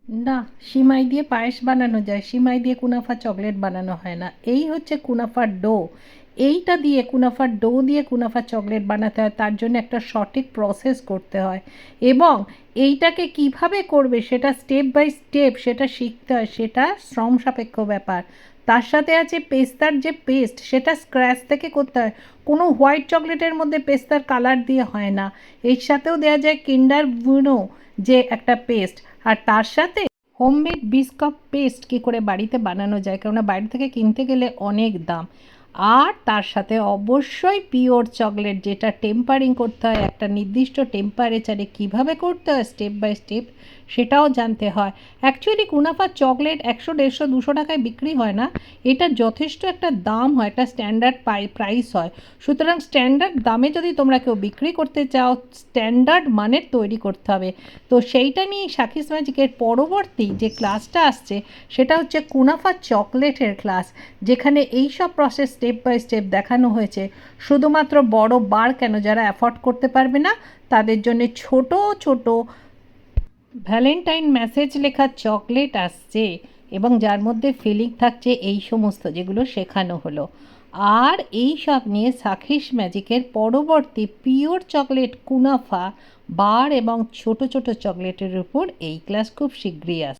না, সিমাই দিয়ে পায়েস বানানো যায়, সিমাই দিয়ে কুনাফা চকলেট বানানো হয় না। এই হচ্ছে কুনাফার ডো। এইটা দিয়ে কুনাফার ডো দিয়ে কুনাফা চকলেট বানাতে হয়, তার জন্য একটা সঠিক প্রসেস করতে হয় এবং এইটাকে কিভাবে করবে সেটা স্টেপ বাই স্টেপ সেটা শিখতে হয়, সেটা শ্রম সাপেক্ষ ব্যাপার। তার সাথে আছে পেস্তার যে পেস্ট, সেটা স্ক্র্যাচ থেকে করতে হয়। কোনো হোয়াইট চকলেটের মধ্যে পেস্তার কালার দিয়ে হয় না। এর সাথেও দেওয়া যায় কিন্ডার বুনো যে একটা পেস্ট। আর তার সাথে হোমমেড বিস্কুট পেস্ট কী করে বাড়িতে বানানো যায়, কেননা বাইরে থেকে কিনতে গেলে অনেক দাম। আর তার সাথে অবশ্যই পিওর চকলেট, যেটা টেম্পারিং করতে হয় একটা নির্দিষ্ট টেম্পারেচারে, কীভাবে করতে হয় স্টেপ বাই স্টেপ সেটাও জানতে হয়। অ্যাকচুয়ালি কুনাফা চকলেট 100, 150, 200 টাকায় বিক্রি হয় না। এটা যথেষ্ট একটা দাম হয়, একটা স্ট্যান্ডার্ড প্রাইস হয়। সুতরাং স্ট্যান্ডার্ড দামে যদি তোমরা কেউ বিক্রি করতে চাও, স্ট্যান্ডার্ড মানের তৈরি করতে হবে। তো সেইটা নিয়ে সাকিস ম্যাজিকের পরবর্তী যে ক্লাসটা আসছে সেটা হচ্ছে কুনাফা চকলেটের ক্লাস, যেখানে এই সব প্রসেস স্টেপ বাই স্টেপ দেখানো হয়েছে। শুধুমাত্র বড় বার কেন, যারা অ্যাফোর্ড করতে পারবে না তাদের জন্য ছোট ছোট ভ্যালেন্টাইন মেসেজ লেখা চকলেট আসছে এবং যার মধ্যে ফিলিং থাকছে এই সমস্ত যেগুলো শেখানো হলো। আর এই সব নিয়ে সাকিস ম্যাজিকের পরবর্তী পিওর চকলেট কুনাফা বার এবং ছোট ছোট চকলেটের উপর এই ক্লাস খুব শীঘ্রই আসছে।